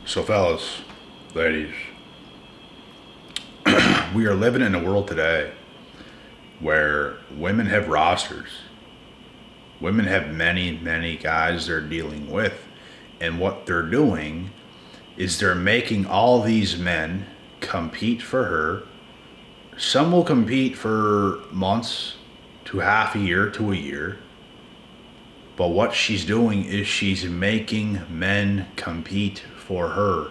So, fellas, ladies, we are living in a world today where women have rosters. Women have many, many guys they're dealing with. And what they're doing is they're making all these men compete for her. Some will compete for months to half a year to a year. But what she's doing is she's making men compete for her.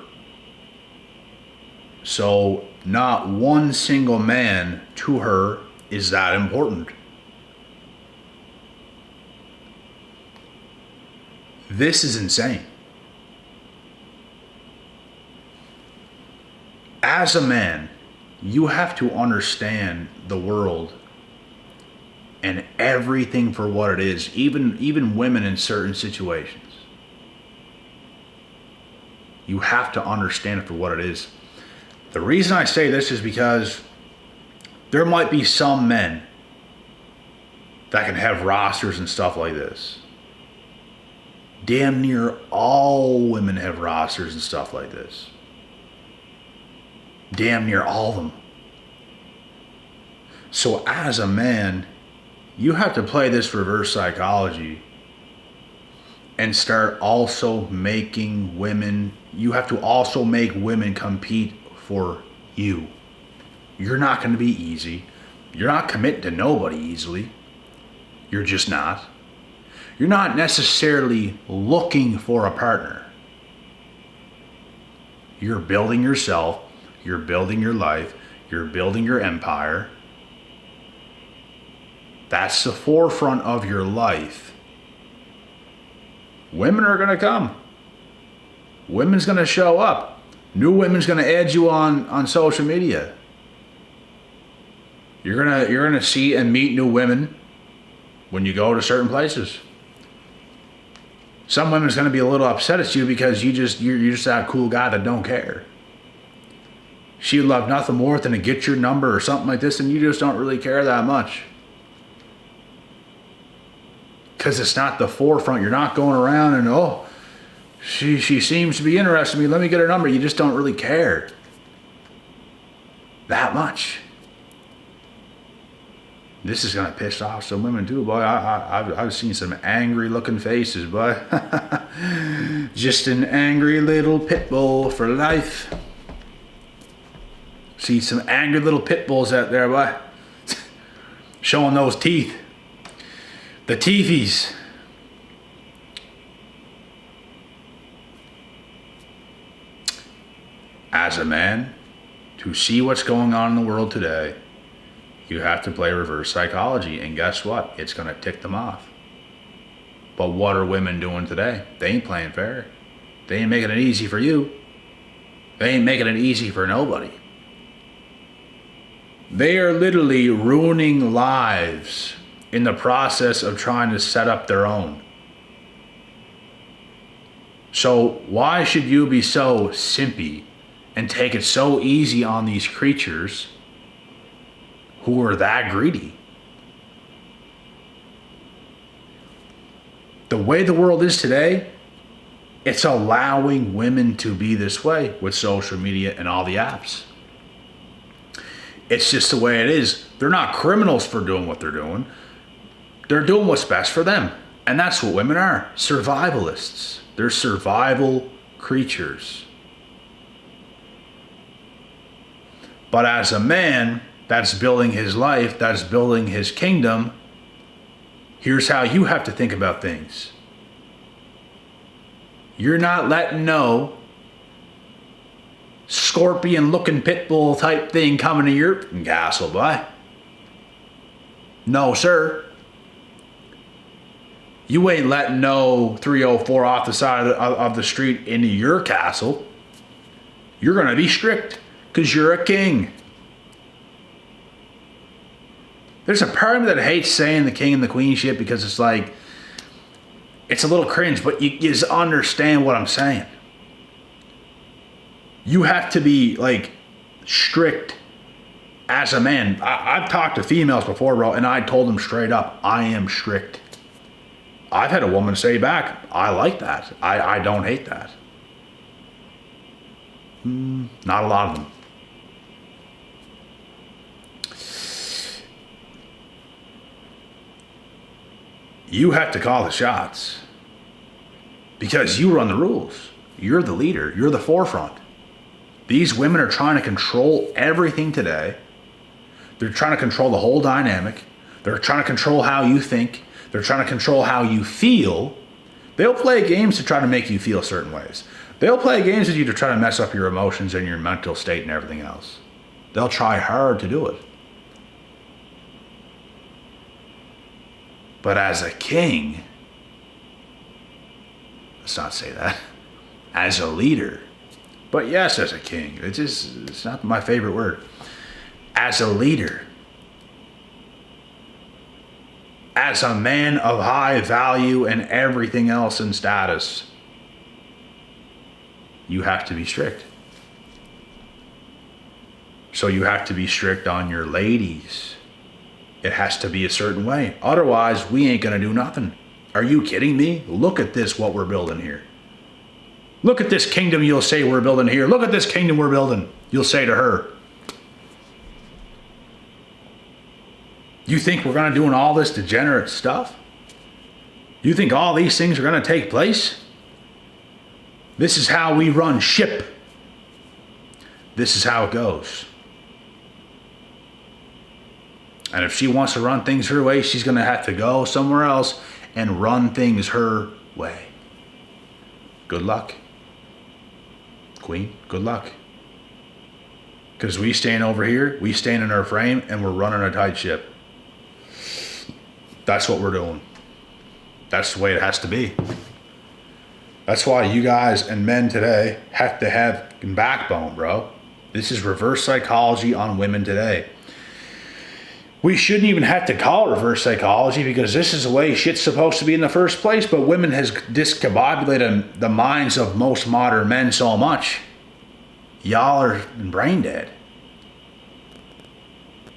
So not one single man to her is that important. This is insane. As a man, you have to understand the world and everything for what it is, even women in certain situations. You have to understand it for what it is. The reason I say this is because there might be some men that can have rosters and stuff like this. Damn near all women have rosters and stuff like this. Damn near all of them. So as a man, you have to play this reverse psychology and start also making women, you have to also make women compete for you. You're not going to be easy. You're not committing to nobody easily. You're just not. You're not necessarily looking for a partner. You're building yourself. You're building your life. You're building your empire. That's the forefront of your life. Women are going to come. Women's going to show up. New women's going to add you on social media. You're gonna see and meet new women when you go to certain places. Some women's going to be a little upset at you because you're just that cool guy that don't care. She'd love nothing more than to get your number or something like this, and you just don't really care that much. Because it's not the forefront. You're not going around and, oh, she seems to be interested in me. Let me get her number. You just don't really care that much. This is going to piss off some women too, boy. I've seen some angry looking faces, boy. Just an angry little pit bull for life. See some angry little pit bulls out there, boy. Showing those teeth. The teethies. As a man, to see what's going on in the world today, you have to play reverse psychology. And guess what? It's going to tick them off. But what are women doing today? They ain't playing fair. They ain't making it easy for you. They ain't making it easy for nobody. They are literally ruining lives in the process of trying to set up their own. So why should you be so simpy and take it so easy on these creatures who are that greedy? The way the world is today, it's allowing women to be this way with social media and all the apps. It's just the way it is. They're not criminals for doing what they're doing. They're doing what's best for them. And that's what women are. Survivalists. They're survival creatures. But as a man that's building his life, that's building his kingdom, here's how you have to think about things. You're not letting no scorpion looking pit bull type thing coming to your castle, boy. No, sir. You ain't letting no 304 off the side of the street into your castle. You're going to be strict because you're a king. There's a part of me that hates saying the king and the queen shit because it's like, it's a little cringe, but you just understand what I'm saying. You have to be like strict as a man. I've talked to females before, bro, and I told them straight up, I am strict. I've had a woman say back, I like that. I don't hate that. Not a lot of them. You have to call the shots because you run the rules. You're the leader. You're the forefront. These women are trying to control everything today. They're trying to control the whole dynamic. They're trying to control how you think. They're trying to control how you feel. They'll play games to try to make you feel certain ways. They'll play games with you to try to mess up your emotions and your mental state and everything else. They'll try hard to do it. But as a king, let's not say that, as a leader, but yes, as a king, it's not my favorite word. As a leader, as a man of high value and everything else in status, you have to be strict. So you have to be strict on your ladies. It has to be a certain way. Otherwise, we ain't gonna do nothing. Are you kidding me? Look at this, what we're building here. Look at this kingdom you'll say we're building here. Look at this kingdom we're building, you'll say to her. You think we're gonna doing all this degenerate stuff? You think all these things are gonna take place? This is how we run ship. This is how it goes. And if she wants to run things her way, she's going to have to go somewhere else and run things her way. Good luck. Queen, good luck. Because we stand over here, we stand in our frame, and we're running a tight ship. That's what we're doing. That's the way it has to be. That's why you guys and men today have to have backbone, bro. This is reverse psychology on women today. We shouldn't even have to call it reverse psychology because this is the way shit's supposed to be in the first place, but women has discombobulated the minds of most modern men so much. Y'all are brain dead.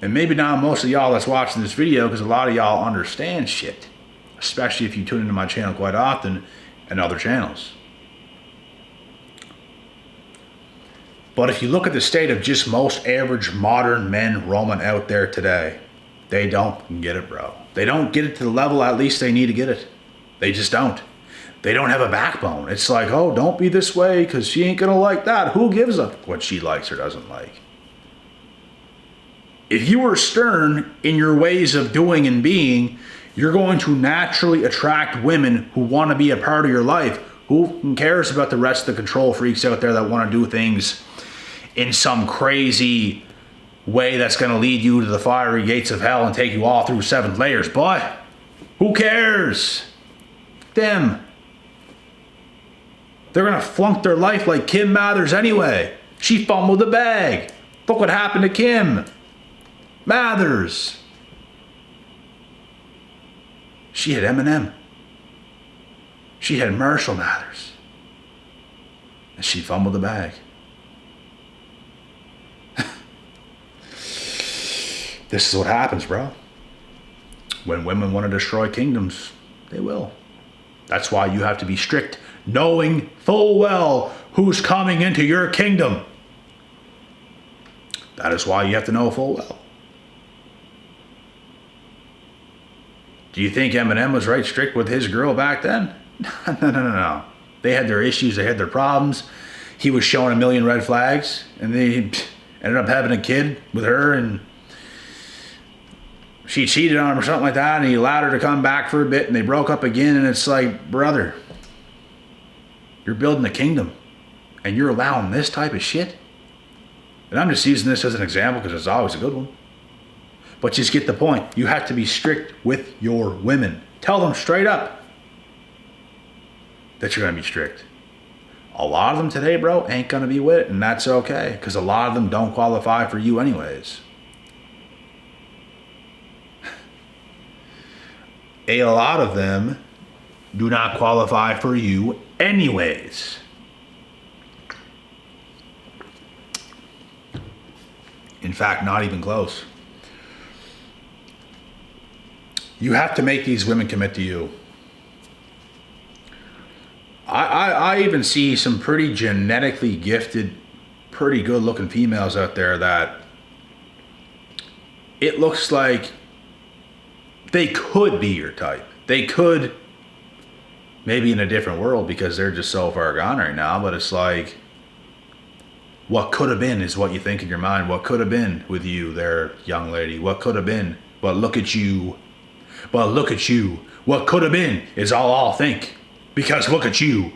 And maybe not most of y'all that's watching this video because a lot of y'all understand shit, especially if you tune into my channel quite often and other channels. But if you look at the state of just most average modern men roaming out there today, they don't get it, bro. They don't get it to the level at least they need to get it. They just don't. They don't have a backbone. It's like, oh, don't be this way because she ain't going to like that. Who gives a what she likes or doesn't like? If you are stern in your ways of doing and being, you're going to naturally attract women who want to be a part of your life. Who cares about the rest of the control freaks out there that want to do things in some crazy way that's going to lead you to the fiery gates of hell and take you all through 7 layers? But who cares? Them. They're going to flunk their life like Kim Mathers anyway. She fumbled the bag. Look what happened to Kim Mathers. She had Eminem. She had Marshall Mathers. And she fumbled the bag. This is what happens, bro. When women want to destroy kingdoms, they will. That's why you have to be strict, knowing full well who's coming into your kingdom. That is why you have to know full well. Do you think Eminem was right strict with his girl back then? No. They had their issues, they had their problems. He was showing a million red flags, and they ended up having a kid with her, and she cheated on him or something like that, and he allowed her to come back for a bit, and they broke up again, and it's like, brother, you're building a kingdom, and you're allowing this type of shit? And I'm just using this as an example because it's always a good one. But just get the point. You have to be strict with your women. Tell them straight up that you're going to be strict. A lot of them today, bro, ain't going to be with it, and that's okay, because a lot of them don't qualify for you anyways. A lot of them do not qualify for you anyways. In fact, not even close. You have to make these women commit to you. I even see some pretty genetically gifted pretty good looking females out there that it looks like they could be your type. They could, maybe in a different world because they're just so far gone right now, but it's like, what could have been is what you think in your mind. What could have been with you there, young lady? What could have been? But look at you. But look at you. What could have been is all I'll think. Because look at you.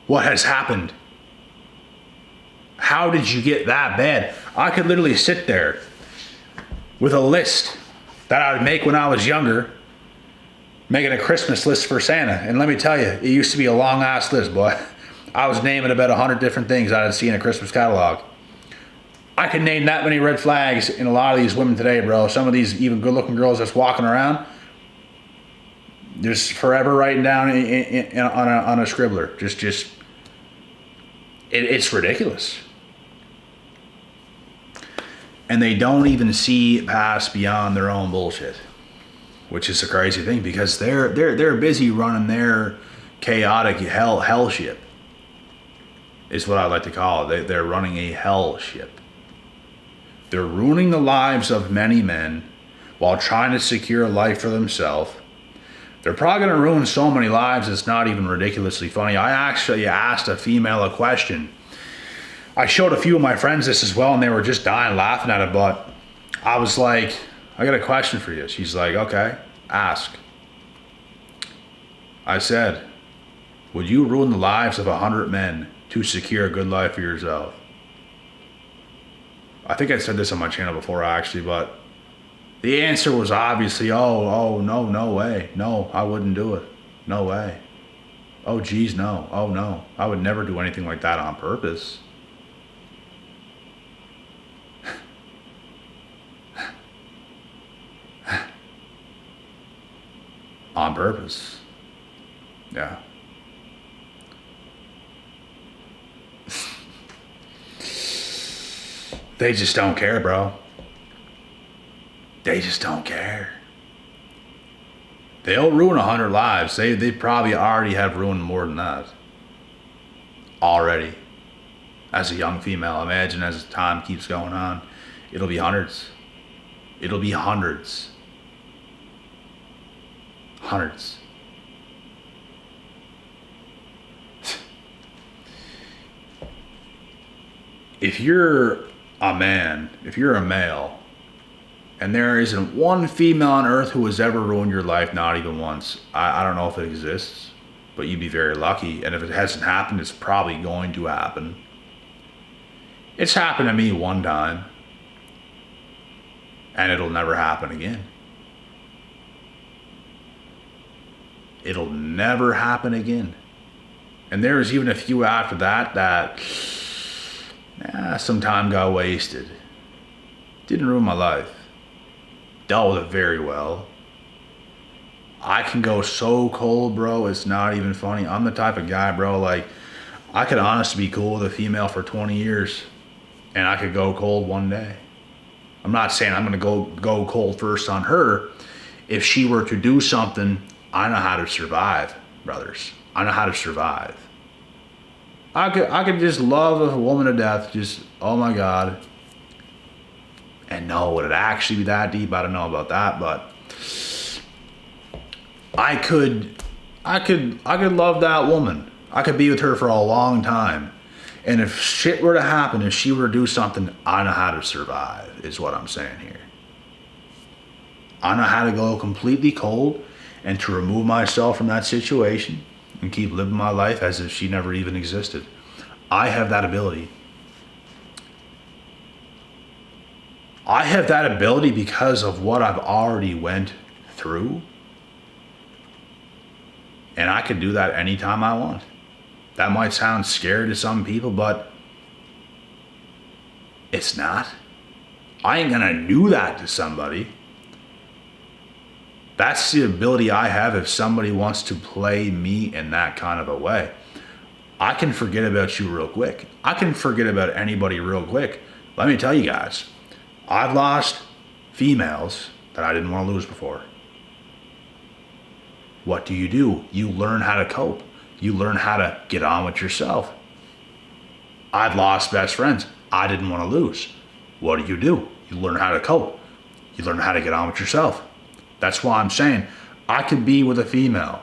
What has happened? How did you get that bad? I could literally sit there with a list that I would make when I was younger, making a Christmas list for Santa. And let me tell you, it used to be a long ass list, boy. I was naming about 100 different things I had seen in a Christmas catalog. I can name that many red flags in a lot of these women today, bro. Some of these even good looking girls that's walking around, just forever writing down on a scribbler. It's ridiculous. And they don't even see past beyond their own bullshit, which is a crazy thing because they're busy running their chaotic hell ship. Is what I like to call it. They're running a hell ship. They're ruining the lives of many men while trying to secure a life for themselves. They're probably going to ruin so many lives it's not even ridiculously funny. I actually asked a female a question. I showed a few of my friends this as well, and they were just dying laughing at it, but I was like, I got a question for you. She's like, okay, ask. I said, would you ruin the lives of 100 men to secure a good life for yourself? I think I said this on my channel before actually, but the answer was obviously, no way. No, I wouldn't do it. No way. Oh, geez, no. Oh, no. I would never do anything like that on purpose. On purpose. Yeah. They just don't care, bro. They just don't care. They'll ruin 100 lives. They probably already have ruined more than that. Already. As a young female, imagine as time keeps going on, it'll be hundreds. It'll be hundreds. Hundreds. If you're a man, if you're a male, and there isn't one female on earth who has ever ruined your life, not even once, I don't know if it exists, but you'd be very lucky. And if it hasn't happened, it's probably going to happen. It's happened to me one time, and it'll never happen again. It'll never happen again. And there was even a few after that some time got wasted. Didn't ruin my life. Dealt with it very well. I can go so cold, bro, it's not even funny. I'm the type of guy, bro, like, I could honestly be cool with a female for 20 years, and I could go cold one day. I'm not saying I'm gonna go cold first on her. If she were to do something, I know how to survive, brothers. I know how to survive. I could just love a woman to death, just, oh my God. And no, would it actually be that deep? I don't know about that, but I could love that woman. I could be with her for a long time. And if shit were to happen, if she were to do something, I know how to survive, is what I'm saying here. I know how to go completely cold and to remove myself from that situation and keep living my life as if she never even existed. I have that ability. I have that ability because of what I've already went through. And I can do that anytime I want. That might sound scary to some people, but it's not. I ain't gonna do that to somebody. That's the ability I have if somebody wants to play me in that kind of a way. I can forget about you real quick. I can forget about anybody real quick. Let me tell you guys, I've lost females that I didn't want to lose before. What do? You learn how to cope. You learn how to get on with yourself. I'd lost best friends. I didn't want to lose. What do? You learn how to cope. You learn how to get on with yourself. That's why I'm saying I could be with a female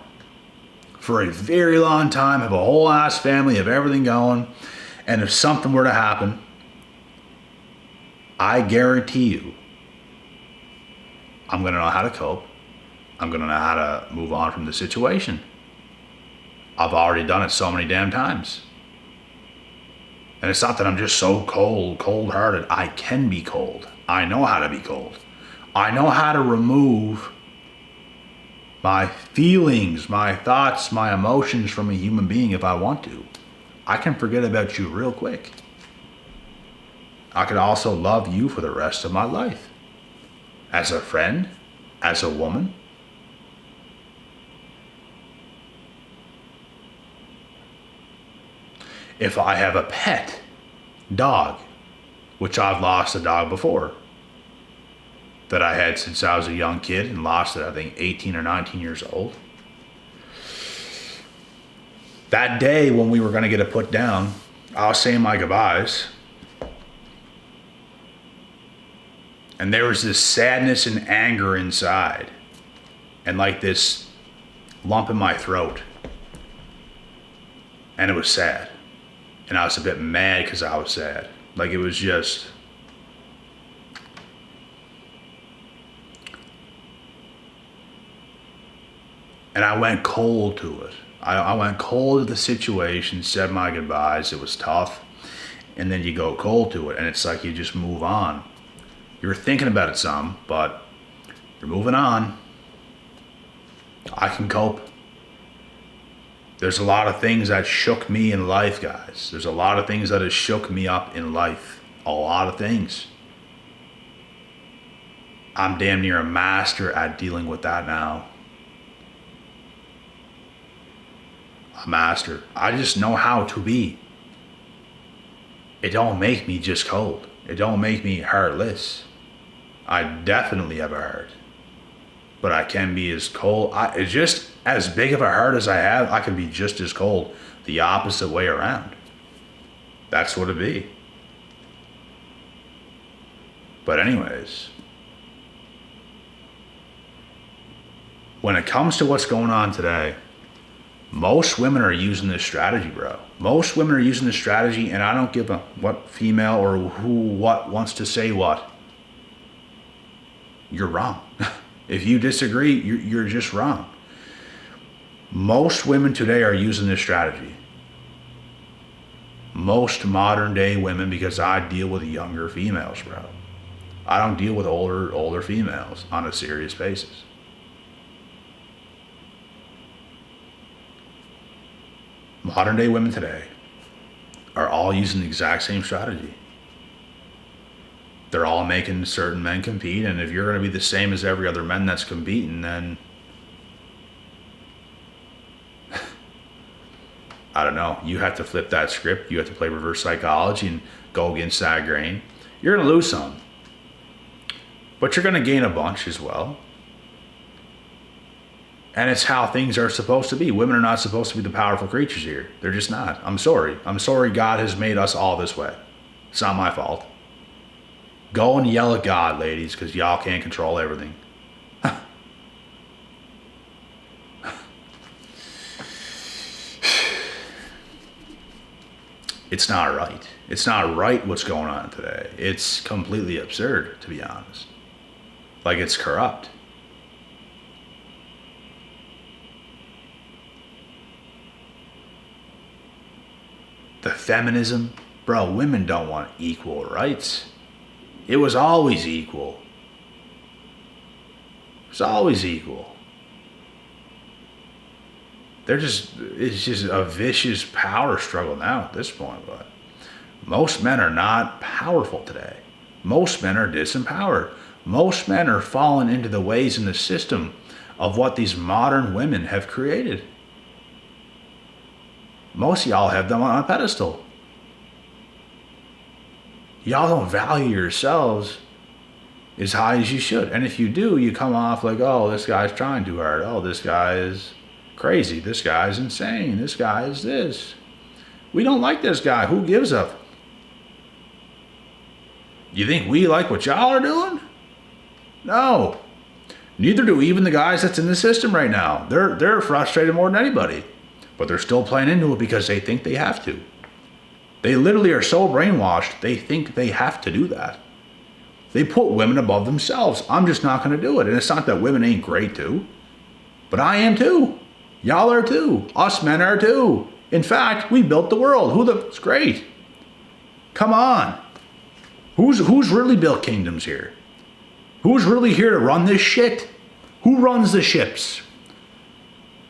for a very long time, have a whole ass family, have everything going, and if something were to happen, I guarantee you, I'm going to know how to cope. I'm going to know how to move on from the situation. I've already done it so many damn times. And it's not that I'm just so cold-hearted. I can be cold. I know how to be cold. I know how to remove my feelings, my thoughts, my emotions from a human being if I want to. I can forget about you real quick. I could also love you for the rest of my life. As a friend, as a woman. If I have a pet dog, which I've lost a dog before, that I had since I was a young kid and lost it, I think, 18 or 19 years old. That day when we were going to get it put down, I was saying my goodbyes. And there was this sadness and anger inside. And like this lump in my throat. And it was sad. And I was a bit mad because I was sad. Like it was just... And I went cold to it. I went cold to the situation, said my goodbyes. It was tough. And then you go cold to it. And it's like you just move on. You're thinking about it some, but you're moving on. I can cope. There's a lot of things that shook me in life, guys. There's a lot of things that have shook me up in life. A lot of things. I'm damn near a master at dealing with that now. A master. I just know how to be. It don't make me just cold. It don't make me heartless. I definitely have a heart. But I can be as cold. It's just as big of a heart as I have, I can be just as cold. The opposite way around. That's what it be. But anyways, when it comes to what's going on today, most women are using this strategy, bro. Most women are using this strategy, and I don't give a what female or what wants to say what. You're wrong. If you disagree, you're just wrong. Most women today are using this strategy. Most modern day women, because I deal with younger females, bro. I don't deal with older females on a serious basis. Modern day women today are all using the exact same strategy. They're all making certain men compete, and if you're going to be the same as every other man that's competing, then I don't know. You have to flip that script. You have to play reverse psychology and go against that grain. You're going to lose some, but you're going to gain a bunch as well. And it's how things are supposed to be. Women are not supposed to be the powerful creatures here. They're just not. I'm sorry. I'm sorry God has made us all this way. It's not my fault. Go and yell at God, ladies, because y'all can't control everything. It's not right. It's not right what's going on today. It's completely absurd, to be honest. Like, it's corrupt. The feminism, bro, women don't want equal rights. It was always equal. It was always equal. It's just a vicious power struggle now at this point, but most men are not powerful today. Most men are disempowered. Most men are falling into the ways in the system of what these modern women have created. Most of y'all have them on a pedestal. Y'all don't value yourselves as high as you should. And if you do, you come off like, oh, this guy's trying too hard. Oh, this guy is crazy. This guy's insane. This guy is this. We don't like this guy. Who gives a? You think we like what y'all are doing? No. Neither do even the guys that's in the system right now. They're frustrated more than anybody. But they're still playing into it because they think they have to. They literally are so brainwashed, they think they have to do that. They put women above themselves. I'm just not going to do it. And it's not that women ain't great too. But I am too. Y'all are too. Us men are too. In fact, we built the world. It's great. Come on. Who's really built kingdoms here? Who's really here to run this shit? Who runs the ships?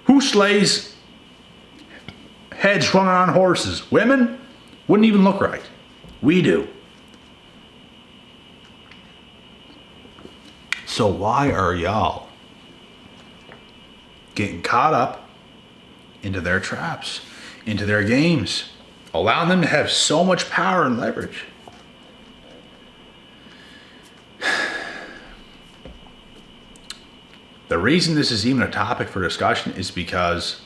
Who slays heads running on horses? Women? Wouldn't even look right. We do. So why are y'all getting caught up into their traps, into their games, allowing them to have so much power and leverage? The reason this is even a topic for discussion is because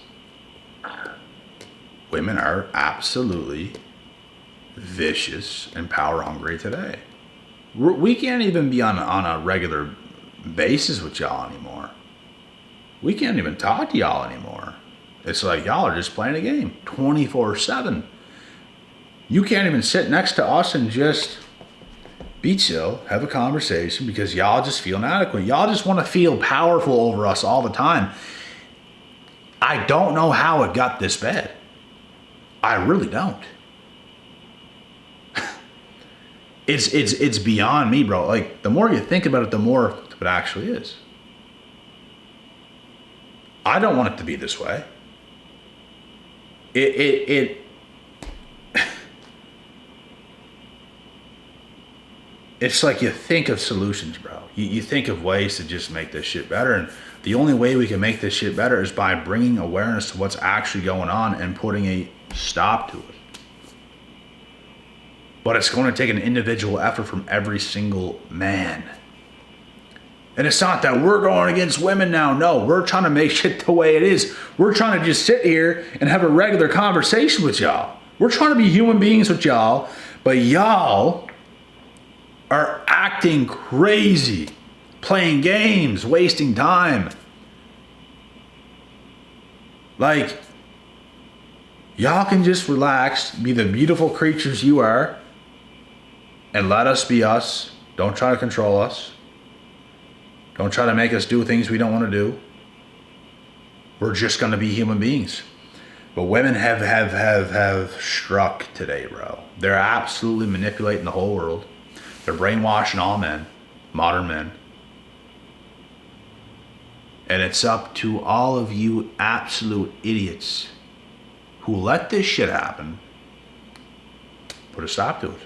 women are absolutely vicious and power hungry today. We can't even be on a regular basis with y'all anymore. We can't even talk to y'all anymore. It's like y'all are just playing a game 24/7. You can't even sit next to us and just be chill, have a conversation, because y'all just feel inadequate. Y'all just want to feel powerful over us all the time. I don't know how it got this bad. I really don't. It's beyond me, bro. Like, the more you think about it, the more it actually is. I don't want it to be this way. It's like you think of solutions, bro. You think of ways to just make this shit better. And the only way we can make this shit better is by bringing awareness to what's actually going on and putting a stop to it. But it's going to take an individual effort from every single man. And it's not that we're going against women now. No, we're trying to make shit the way it is. We're trying to just sit here and have a regular conversation with y'all. We're trying to be human beings with y'all, but y'all are acting crazy, playing games, wasting time. Like, y'all can just relax, be the beautiful creatures you are, and let us be us. Don't try to control us. Don't try to make us do things we don't want to do. We're just going to be human beings. But women have struck today, bro. They're absolutely manipulating the whole world. They're brainwashing all men, modern men. And it's up to all of you absolute idiots who let this shit happen, put a stop to it.